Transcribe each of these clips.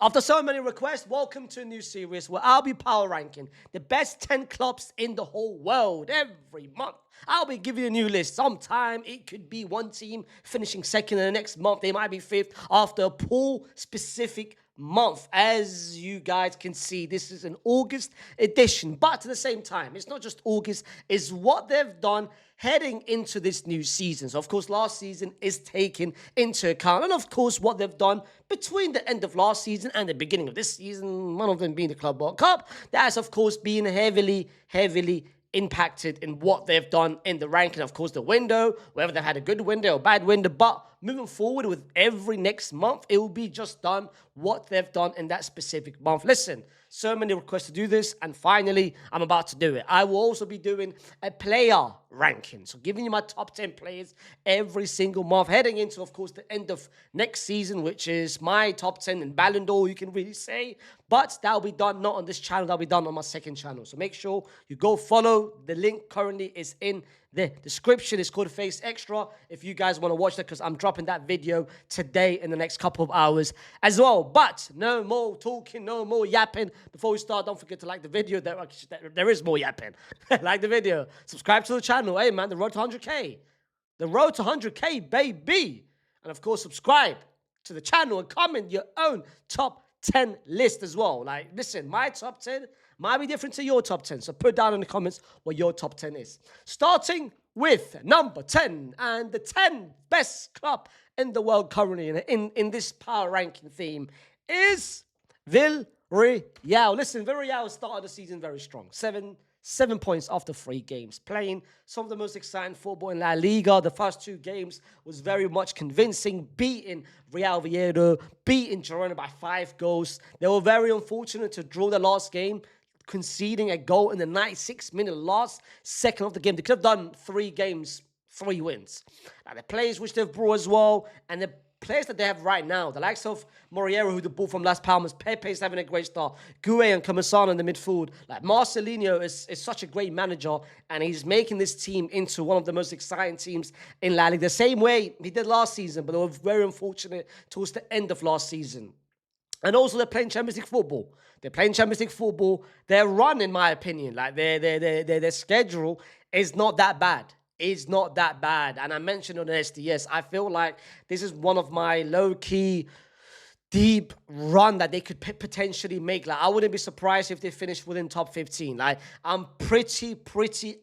After so many requests, welcome to a new series where I'll be power ranking the best 10 clubs in the whole world every month. I'll be giving you a new list. Sometime it could be one team finishing second, and the next month they might be fifth after a pool specific month. As you guys can see, this is an August edition, but at the same time, it's not just August, it's what they've done heading into this new season. So, of course, last season is taken into account. And, of course, what they've done between the end of last season and the beginning of this season, one of them being the Club World Cup, that has, of course, been heavily impacted in what they've done in the ranking. Of course, the window, whether they've had a good window or bad window, but moving forward with every next month, it will be just done what they've done in that specific month. Listen, so many requests to do this, and finally, I'm about to do it. I will also be doing a player ranking, so giving you my top 10 players every single month, heading into, of course, the end of next season, which is my top 10 in Ballon d'Or, you can really say, but that'll be done not on this channel, that'll be done on my second channel. So make sure you go follow. The link currently is in the description. It's called Face Extra if you guys want to watch that, because I'm dropping that video today in the next couple of hours as well. But no more talking, no more yapping. Before we start, don't forget to like the video. There is more yapping. Like the video. Subscribe to the channel. Hey, man, the road to 100K. The road to 100K, baby. And, of course, subscribe to the channel and comment your own top 10 list as well. Like, listen, my top 10 might be different to your top 10. So put down in the comments what your top 10 is. Starting with number 10 and the 10 best club in the world currently in this power ranking theme is Villarreal. Listen, Villarreal started the season very strong. Seven points after 3 games, playing some of the most exciting football in La Liga. The first 2 games was very much convincing, beating Real Oviedo, beating Girona by 5 goals. They were very unfortunate to draw the last game, conceding a goal in the 96th minute, last second of the game. They could have done 3 games, 3 wins. Like the players which they've brought as well, and the players that they have right now, the likes of Moriero, who they bought from Las Palmas, Pepe's having a great start, Gueye and Camasano in the midfield. Like Marcelino is such a great manager, and he's making this team into one of the most exciting teams in La Liga. The same way he did last season, but they were very unfortunate towards the end of last season. And also, they're playing Champions League football. They're playing Champions League football. Their run, in my opinion, like their schedule is not that bad. It's not that bad. And I mentioned on the SDS, I feel like this is one of my low-key, deep run that they could potentially make. Like, I wouldn't be surprised if they finish within top 15. Like, I'm pretty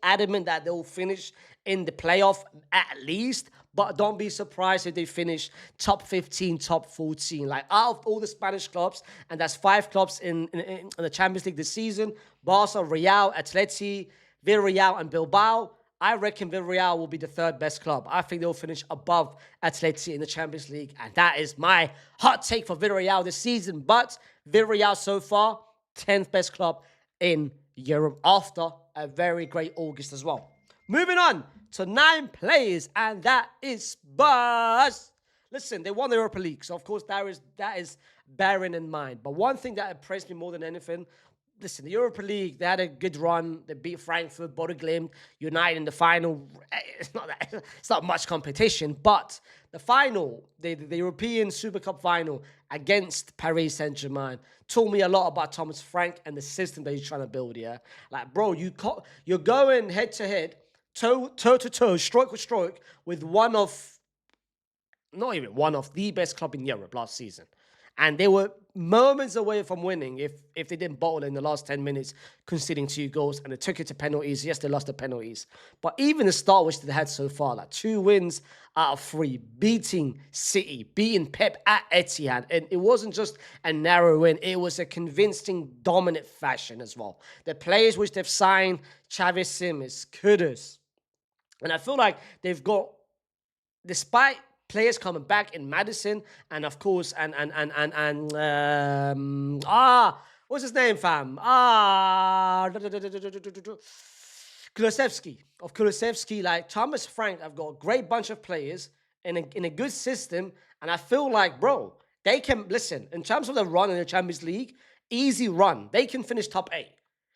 adamant that they'll finish in the playoff at least. But don't be surprised if they finish top 15, top 14. Like, out of all the Spanish clubs, and that's 5 clubs in the Champions League this season, Barca, Real, Atleti, Villarreal, and Bilbao, I reckon Villarreal will be the 3rd best club. I think they'll finish above Atleti in the Champions League. And that is my hot take for Villarreal this season. But Villarreal so far, 10th best club in Europe after a very great August as well. Moving on to 9 players, and that is Spurs. Listen, they won the Europa League, so of course that is bearing in mind. But one thing that impressed me more than anything, listen, the Europa League, they had a good run. They beat Frankfurt, Bodeglimt, United in the final. It's not much competition, but the final, the European Super Cup final against Paris Saint-Germain told me a lot about Thomas Frank and the system that he's trying to build here. Like, bro, you're going head-to-head, toe-to-toe, stroke with stroke, with not even one of the best club in Europe last season. And they were moments away from winning if they didn't bottle in the last 10 minutes, conceding 2 goals, and they took it to penalties. Yes, they lost the penalties. But even the start which they had so far, like 2 wins out of 3, beating City, beating Pep at Etihad. And it wasn't just a narrow win. It was a convincing, dominant fashion as well. The players which they've signed, Xavi Simons, Kudus. And I feel like they've got, despite players coming back in Madison, and of course, what's his name, fam? Kulusevski, like Thomas Frank, I've got a great bunch of players in a good system, and I feel like, bro, they can, listen, in terms of the run in the Champions League, easy run. They can finish top 8.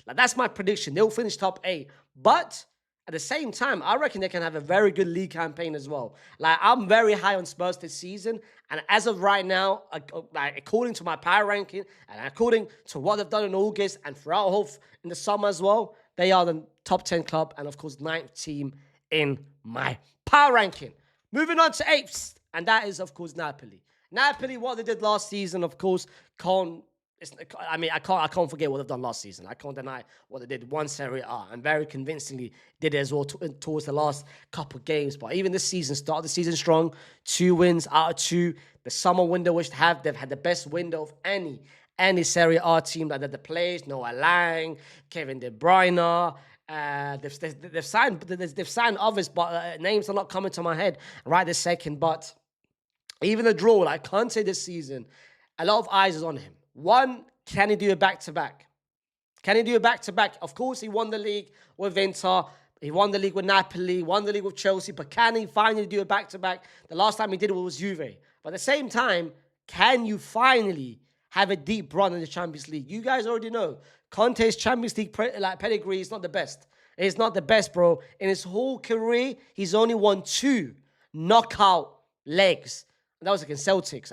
Like, that's my prediction. They'll finish top 8. But At the same time, I reckon they can have a very good league campaign as well. Like, I'm very high on Spurs this season, and as of right now, like, according to my power ranking, and according to what they've done in August and throughout in the summer as well, they are the top 10 club, and of course, 9th team in my power ranking. Moving on to 8th, and that is, of course, Napoli. Napoli, what they did last season, of course, I can't forget what they've done last season. I can't deny what they did. Won Serie A, and very convincingly did it as well towards the last couple of games. But even this season, started the season strong. 2 wins out of 2. The summer window, which they've had the best window of any Serie A team that they played. Noah Lang, Kevin De Bruyne. They've signed others, but names are not coming to my head right this second. But even a draw, like Conte this season, a lot of eyes is on him. One, can he do a back-to-back? Can he do a back-to-back? Of course, he won the league with Inter. He won the league with Napoli, won the league with Chelsea. But can he finally do a back-to-back? The last time he did it was Juve. But at the same time, can you finally have a deep run in the Champions League? You guys already know Conte's Champions League pedigree is not the best. It's not the best, bro. In his whole career, he's only won 2 knockout legs. And that was against Celtics,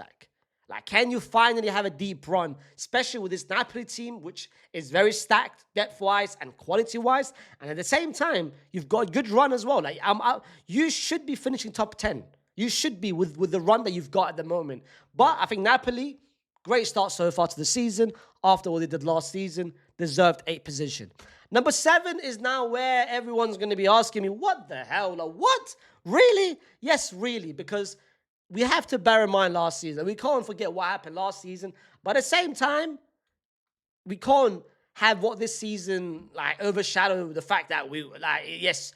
Like, can you finally have a deep run, especially with this Napoli team, which is very stacked depth-wise and quality-wise, and at the same time, you've got a good run as well. Like, you should be finishing top 10. You should be with the run that you've got at the moment. But I think Napoli, great start so far to the season. After what they did last season, deserved 8th position. Number 7 is now where everyone's going to be asking me, what the hell? Like, what? Really? Yes, really, because we have to bear in mind last season. We can't forget what happened last season. But at the same time, we can't have what this season like overshadow the fact that it's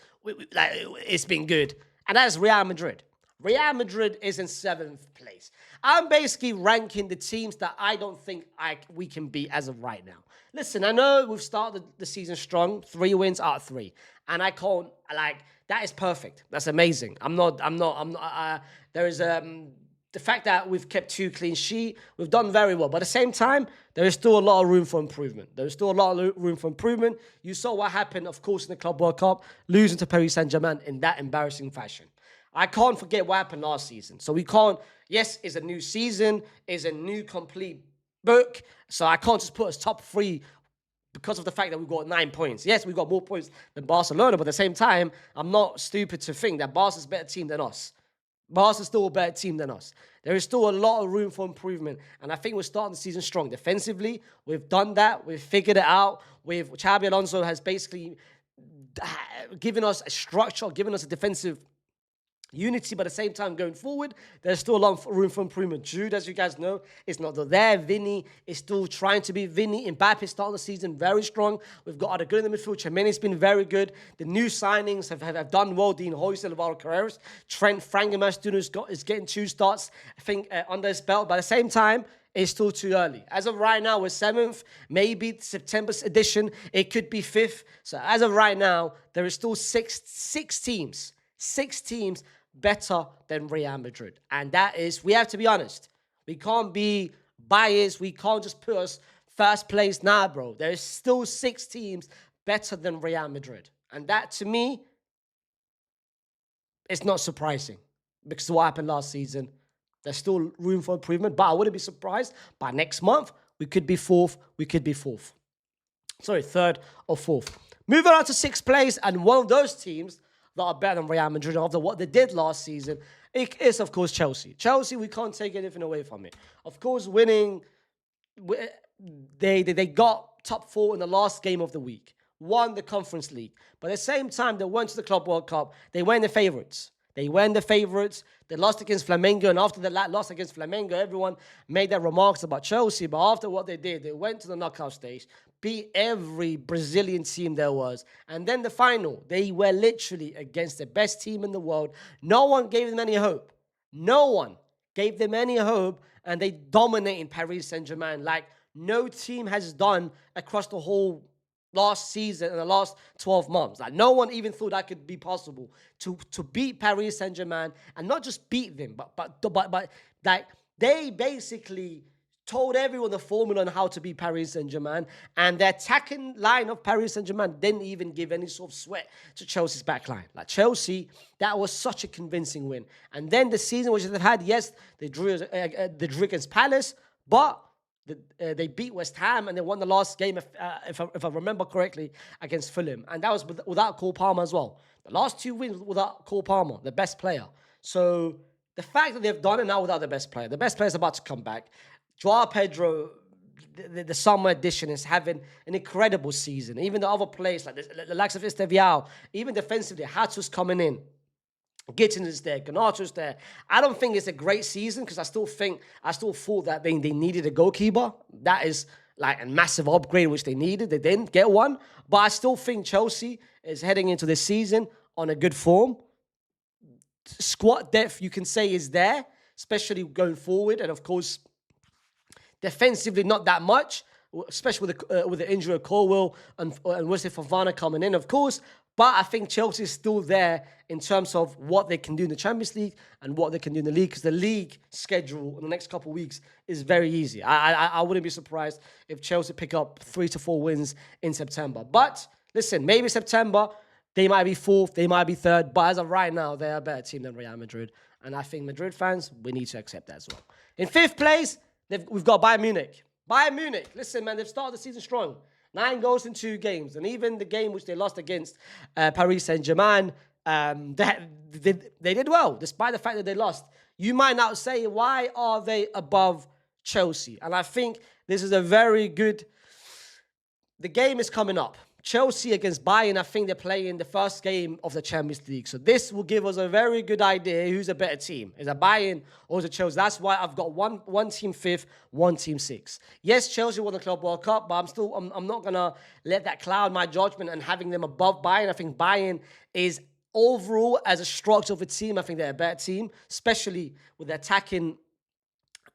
been good. And that's Real Madrid. Real Madrid is in 7th place. I'm basically ranking the teams that I don't think we can beat as of right now. Listen, I know we've started the season strong, 3 wins out of 3. And I can't, that is perfect. That's amazing. There is the fact that we've kept 2 clean sheets, we've done very well. But at the same time, there is still a lot of room for improvement. You saw what happened, of course, in the Club World Cup, losing to Paris Saint-Germain in that embarrassing fashion. I can't forget what happened last season. So we can't, yes, it's a new season, it's a new complete book. So I can't just put us top 3 because of the fact that we've got 9 points. Yes, we've got more points than Barcelona, but at the same time, I'm not stupid to think that Barca's a better team than us. Barca's still a better team than us. There is still a lot of room for improvement, and I think we're starting the season strong. Defensively, we've done that. We've figured it out. Xabi Alonso has basically given us a structure, given us a defensive unity, but at the same time, going forward, there's still a lot of room for improvement. Jude, as you guys know, is not there. Vinny is still trying to be Vinny. Mbappe starting the season very strong. We've got other good in the midfield. Chemeni's been very good. The new signings have done well. Dean Hoyce, Alvaro Carreras, Trent Frankenmaster is getting 2 starts, I think, under his belt. But at the same time, it's still too early. As of right now, we're 7th. Maybe September's edition, it could be 5th. So as of right now, there is still 6 teams. 6 teams better than Real Madrid. And that is, we have to be honest. We can't be biased. We can't just put us first place. Nah, bro. There is still 6 teams better than Real Madrid. And that, to me, is not surprising. Because of what happened last season. There's still room for improvement. But I wouldn't be surprised. By next month, we could be 4th. We could be 4th. Sorry, 3rd or 4th. Moving on to 6th place. And one of those teams that are better than Real Madrid after what they did last season, it is, of course, Chelsea. Chelsea, we can't take anything away from it. Of course, winning, they got top 4 in the last game of the week. Won the Conference League. But at the same time, they went to the Club World Cup. They weren't the favourites. They lost against Flamengo, and after the loss against Flamengo, everyone made their remarks about Chelsea. But after what they did, they went to the knockout stage, beat every Brazilian team there was. And then the final, they were literally against the best team in the world. No one gave them any hope. No one gave them any hope, and they dominated Paris Saint-Germain like no team has done across the whole last season and the last 12 months. Like, no one even thought that could be possible to beat Paris Saint-Germain, and not just beat them, but like they basically told everyone the formula on how to beat Paris Saint-Germain, and the attacking line of Paris Saint-Germain didn't even give any sort of sweat to Chelsea's back line. Like Chelsea, that was such a convincing win. And then the season which they've had, yes, they drew against Palace, but they beat West Ham and they won the last game, if I remember correctly, against Fulham. And that was without Cole Palmer as well. The last 2 wins without Cole Palmer, the best player. So the fact that they've done it now without the best player is about to come back. Joao Pedro, the summer edition, is having an incredible season. Even the other players, like the likes of Esteviao, even defensively, Hatsu's coming in. Gittin is there, Ganato's there. I don't think it's a great season because I still thought that they needed a goalkeeper. That is like a massive upgrade, which they needed. They didn't get one. But I still think Chelsea is heading into this season on a good form. Squad depth, you can say, is there, especially going forward. And of course, defensively, not that much, especially with the injury of Colwell and Wesley Fofana coming in, of course. But I think Chelsea is still there in terms of what they can do in the Champions League and what they can do in the league, because the league schedule in the next couple of weeks is very easy. I wouldn't be surprised if Chelsea pick up 3 to 4 wins in September. But listen, maybe September, they might be 4th, they might be 3rd, but as of right now, they're a better team than Real Madrid. And I think Madrid fans, we need to accept that as well. In 5th place, we've got Bayern Munich. Bayern Munich, listen, man, they've started the season strong. 9 goals in 2 games. And even the game which they lost against Paris Saint-Germain, they did well, despite the fact that they lost. You might now say, why are they above Chelsea? And I think this is a very good... The game is coming up. Chelsea against Bayern, I think they're playing the first game of the Champions League. So this will give us a very good idea who's a better team. Is it Bayern or is it Chelsea? That's why I've got one team 5th, one team 6th. Yes, Chelsea won the Club World Cup, but I'm not going to let that cloud my judgment and having them above Bayern. I think Bayern is overall, as a structure of a team, I think they're a better team, especially with the attacking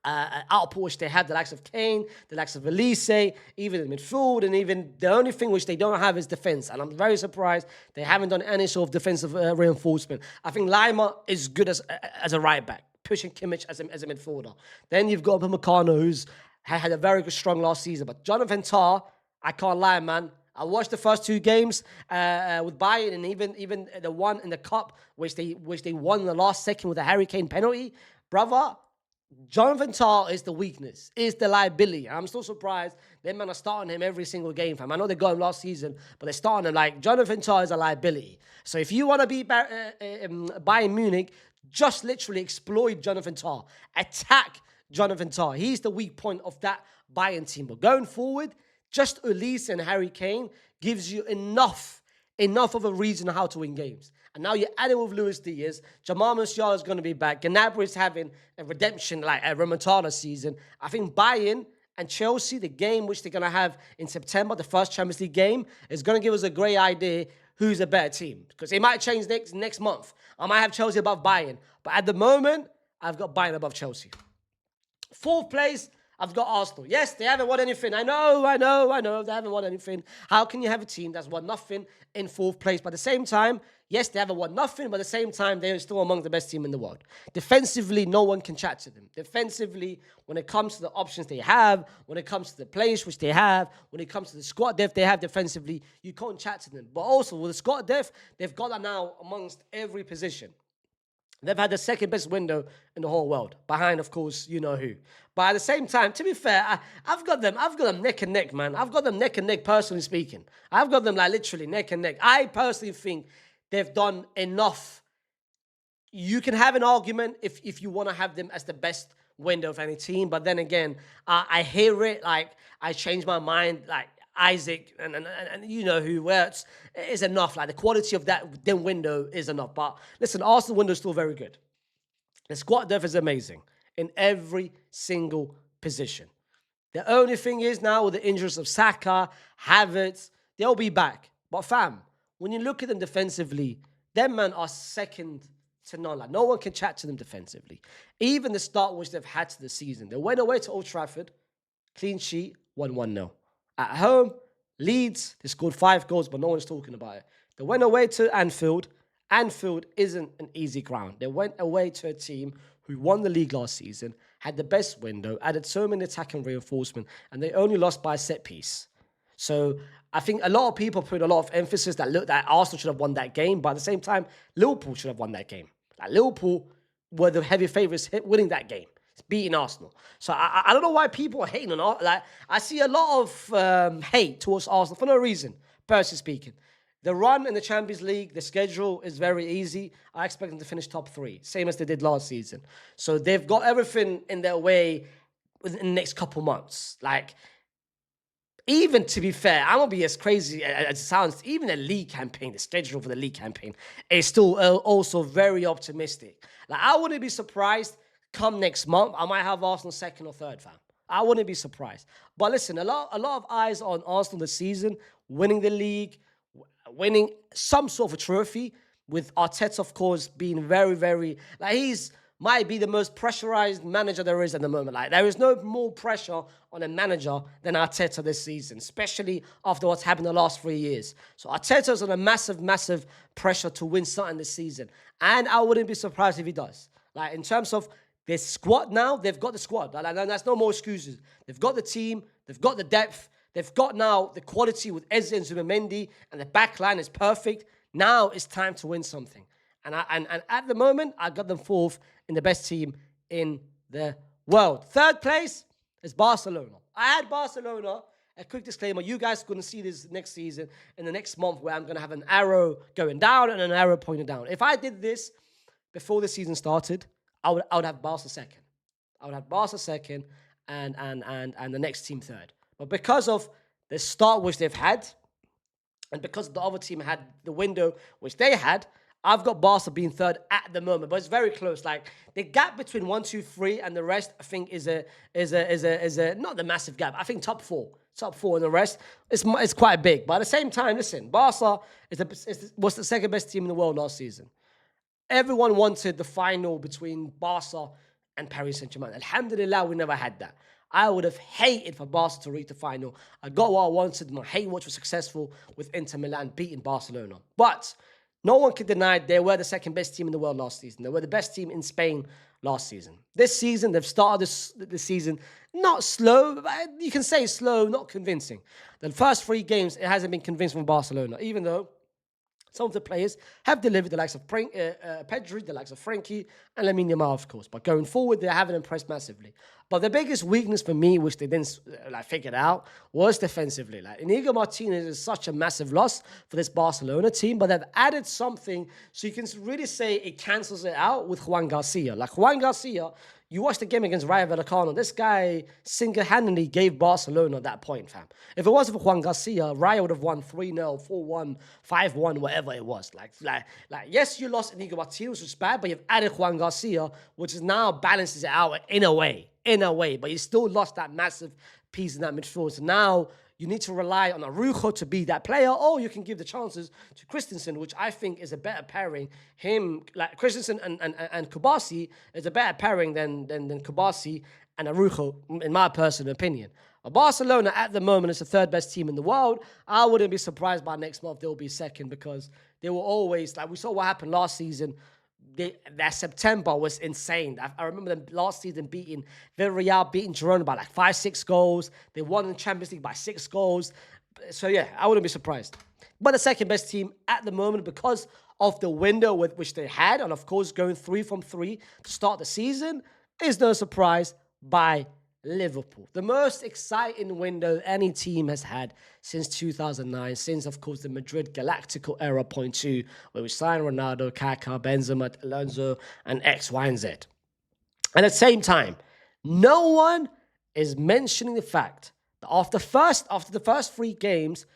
output which they have, the likes of Kane, the likes of Elise, even in midfield, and even the only thing which they don't have is defense. And I'm very surprised they haven't done any sort of defensive reinforcement. I think Lima is good as a right back, pushing Kimmich as a midfielder. Then you've got Upamecano, who's had a very good, strong last season. But Jonathan Tah, I can't lie, man. I watched the first 2 games with Bayern, and even the one in the cup, which they won in the last second with a Harry Kane penalty. Brother, Jonathan Tah is the weakness, is the liability. I'm still surprised them men are starting him every single game, fam. I know they got him last season, but they're starting him. Like, Jonathan Tah is a liability. So if you want to beat Bayern Munich, just literally exploit Jonathan Tah. Attack Jonathan Tah. He's the weak point of that Bayern team. But going forward, just Elise and Harry Kane gives you enough of a reason how to win games. And now you're adding with Luis Diaz. Jamal Musiala is going to be back. Gnabry is having a redemption, like a remontada season. I think Bayern and Chelsea, the game which they're going to have in September, the first Champions League game, is going to give us a great idea who's a better team. Because it might change next month. I might have Chelsea above Bayern. But at the moment, I've got Bayern above Chelsea. 4th place, I've got Arsenal. Yes, they haven't won anything. I know. They haven't won anything. How can you have a team that's won nothing in 4th place? But at the same time, yes, they haven't won nothing, but at the same time, they're still among the best team in the world. Defensively, no one can chat to them. Defensively, when it comes to the options they have, when it comes to the players which they have, when it comes to the squad depth they have defensively, you can't chat to them. But also, with the squad depth, they've got that now amongst every position. They've had the 2nd best window in the whole world, behind, of course, you know who. But at the same time, to be fair, I've got them neck and neck, man. I've got them neck and neck, personally speaking. I've got them like literally neck and neck. I personally think they've done enough. You can have an argument if you want to have them as the best window of any team, but then again, I hear it, like, I change my mind, like, Isaac and you know who, where is enough. Like, the quality of that window is enough. But listen, Arsenal window is still very good. The squad depth is amazing in every single position. The only thing is now with the injuries of Saka, Havertz, they'll be back. But fam, when you look at them defensively, them men are second to none. Like, no one can chat to them defensively. Even the start which they've had to the season, they went away to Old Trafford, clean sheet, 1-1-0. At home, Leeds, they scored 5 goals, but no one's talking about it. They went away to Anfield. Anfield isn't an easy ground. They went away to a team who won the league last season, had the best window, added so many attacking reinforcement, and they only lost by a set piece. So I think a lot of people put a lot of emphasis that Arsenal should have won that game, but at the same time, Liverpool should have won that game. Like Liverpool were the heavy favourites winning that game. It's beating Arsenal. So I don't know why people are hating on Arsenal. Like I see a lot of hate towards Arsenal for no reason, personally speaking. The run in the Champions League, the schedule is very easy. I expect them to finish top 3, same as they did last season. So they've got everything in their way within the next couple months. Like, even to be fair, I'm going to be as crazy as it sounds, even the league campaign, the schedule for the league campaign is still also very optimistic. Like, I wouldn't be surprised come next month, I might have Arsenal second or third, fam. I wouldn't be surprised. But listen, a lot of eyes on Arsenal this season, winning the league, winning some sort of a trophy, with Arteta, of course, being very, very, like, might be the most pressurized manager there is at the moment. Like, there is no more pressure on a manager than Arteta this season, especially after what's happened the last 3 years. So Arteta's on a massive, massive pressure to win something this season. And I wouldn't be surprised if he does. Like, in terms of their squad now, they've got the squad. Like, that's no more excuses. They've got the team. They've got the depth. They've got now the quality with Eze and Zubimendi, and the back line is perfect. Now it's time to win something. And at the moment, I got them fourth in the best team in the world. Third place is Barcelona. I had Barcelona. A quick disclaimer, you guys are going to see this next season, in the next month, where I'm going to have an arrow going down and an arrow pointing down. If I did this before the season started, I would have Barca second. I would have Barca second and the next team third. But because of the start which they've had, and because the other team had the window which they had, I've got Barca being third at the moment, but it's very close. Like, the gap between 1, 2, 3 and the rest, I think is a not the massive gap. I think top four, and the rest is quite big. But at the same time, listen, Barca was the second best team in the world last season. Everyone wanted the final between Barca and Paris Saint-Germain. Alhamdulillah, we never had that. I would have hated for Barca to reach the final. I got what I wanted. My hate watch was successful with Inter Milan beating Barcelona. But no one can deny they were the second best team in the world last season. They were the best team in Spain last season. This season, they've started this season not slow, but you can say slow, not convincing. The first 3 games, it hasn't been convincing from Barcelona, even though some of the players have delivered, the likes of Pedri, the likes of Frankie, and Lamine Yamal, of course. But going forward, they haven't impressed massively. But the biggest weakness for me, which they didn't figure out, was defensively. Like, Inigo Martinez is such a massive loss for this Barcelona team, but they've added something, so you can really say it cancels it out with Juan Garcia. Like, Juan Garcia, you watch the game against Rayo Vallecano, this guy single-handedly gave Barcelona that point, fam. If it wasn't for Juan Garcia, Rayo would have won 3-0, 4-1, 5-1, whatever it was. Like, yes, you lost Inigo Martinez, which was bad, but you've added Juan Garcia, which is now balances it out in a way. But you still lost that massive piece in that midfield. So now you need to rely on Arujo to be that player, or you can give the chances to Christensen, which I think is a better pairing. Him, like Christensen and Kubasi, is a better pairing than Kubasi and Arujo, in my personal opinion. But Barcelona at the moment is the third best team in the world. I wouldn't be surprised by next month they'll be second, because they were always, like we saw what happened last season. That September was insane. I remember them last season beating Villarreal, beating Girona by like 5-6 goals. They won the Champions League by 6 goals. So yeah, I wouldn't be surprised. But the second best team at the moment, because of the window with which they had, and of course going 3 from 3 to start the season, is no surprise by Liverpool. The most exciting window any team has had since 2009, since, of course, the Madrid Galactical era, point 2, where we signed Ronaldo, Kaká, Benzema, Alonso, and X, Y, and Z. And at the same time, no one is mentioning the fact that after the first 3 games,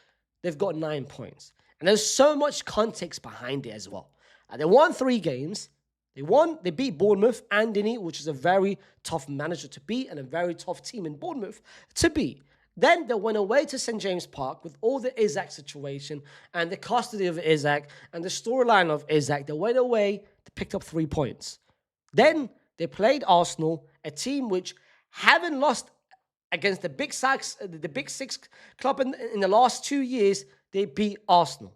they've got 9 points. And there's so much context behind it as well. They won 3 games. They beat Bournemouth and Dini, which is a very tough manager to beat and a very tough team in Bournemouth to beat. Then they went away to St. James Park with all the Isaac situation and the custody of Isaac and the storyline of Isaac. They went away to pick up 3 points. Then they played Arsenal, a team which haven't lost against the Big Six club in the last 2 years. They beat Arsenal.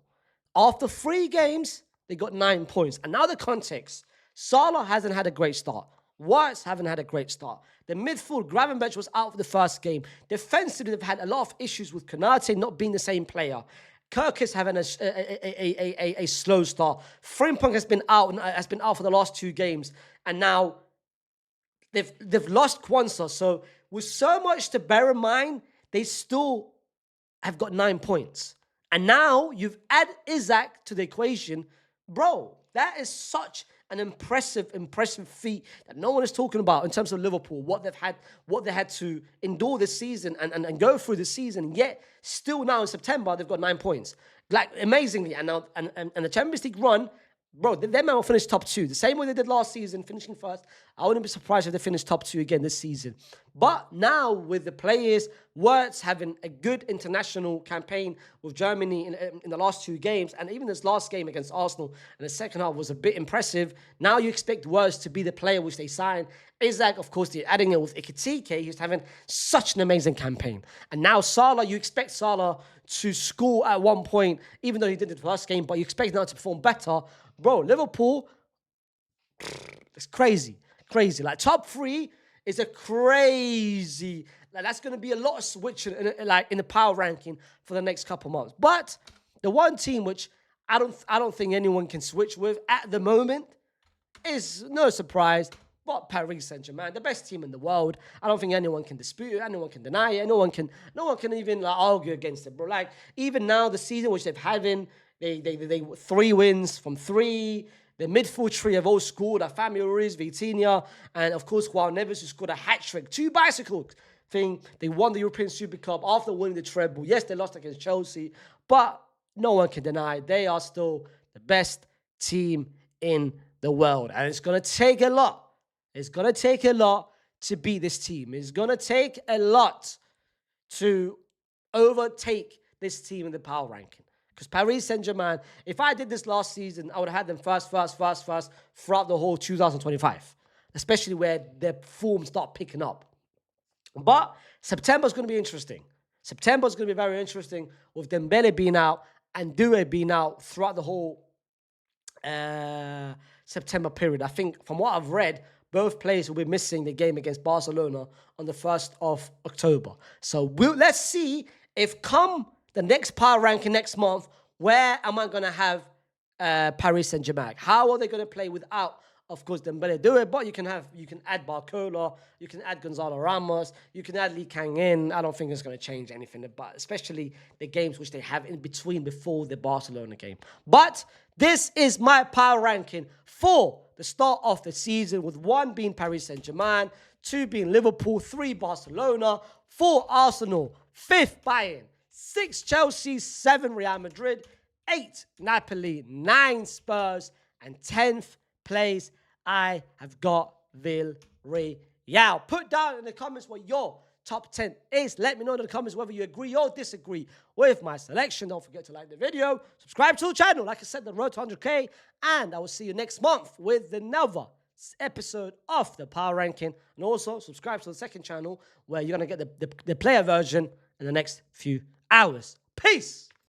After 3 games, they got 9 points. And now the context. Salah hasn't had a great start. Wirtz haven't had a great start. The midfield, Gravenberch was out for the first game. Defensively, they've had a lot of issues with Konate not being the same player. Kirk is having a slow start. Frimpong has been out for the last 2 games, and now they've lost Kwanzaa. So with so much to bear in mind, they still have got 9 points. And now you've added Isaac to the equation. Bro, that is such an impressive feat that no one is talking about in terms of Liverpool, what they had to endure this season and go through the season. Yet, still now in September, they've got 9 points. Like, amazingly. And now, and the Champions League run, bro, they might finish top 2. The same way they did last season, finishing first. I wouldn't be surprised if they finish top 2 again this season. But now, with the players, Wirtz having a good international campaign with Germany in the last 2 games, and even this last game against Arsenal in the second half was a bit impressive. Now you expect Wirtz to be the player which they signed. Isaac, of course, they're adding it with Ekitike. He's having such an amazing campaign. And now Salah, you expect Salah to score at one point, even though he did it the first game, but you expect now to perform better. Bro, Liverpool, it's crazy. Like, top 3 is a crazy... Like, that's going to be a lot of switching in the power ranking for the next couple months. But the one team which I don't think anyone can switch with at the moment is, no surprise, but Paris Saint-Germain, the best team in the world. I don't think anyone can dispute it, anyone can deny it, no one can even argue against it, bro. Like, even now, the season which they've having, they 3 wins from 3. The midfield trio have all scored. Fabio Ruiz, Vitinha, and of course Juan Neves, who scored a hat-trick. 2 bicycles thing. They won the European Super Cup after winning the treble. Yes, they lost against Chelsea, but no one can deny they are still the best team in the world. And it's going to take a lot. It's going to take a lot to beat this team. It's going to take a lot to overtake this team in the power ranking. Because Paris Saint-Germain, if I did this last season, I would have had them first throughout the whole 2025. Especially where their form start picking up. But September's going to be interesting. September's going to be very interesting with Dembele being out and Doué being out throughout the whole September period. I think from what I've read, both players will be missing the game against Barcelona on the 1st of October. So let's see if come the next power ranking next month, where am I going to have Paris Saint-Germain? How are they going to play without, of course, Dembele do it? But you can add Barcola, you can add Gonzalo Ramos, you can add Lee Kang in. I don't think it's going to change anything, but especially the games which they have in between before the Barcelona game. But this is my power ranking for the start of the season, with 1 being Paris Saint-Germain, 2 being Liverpool, 3 Barcelona, 4 Arsenal, 5th Bayern, 6 Chelsea, 7 Real Madrid, 8 Napoli, 9 Spurs, and 10th place, I have got Villarreal. Put down in the comments what your top 10 is. Let me know in the comments whether you agree or disagree with my selection. Don't forget to like the video, subscribe to the channel. Like I said, the road to 100K, and I will see you next month with another episode of the Power Ranking. And also, subscribe to the second channel where you're going to get the player version in the next few hours. Peace!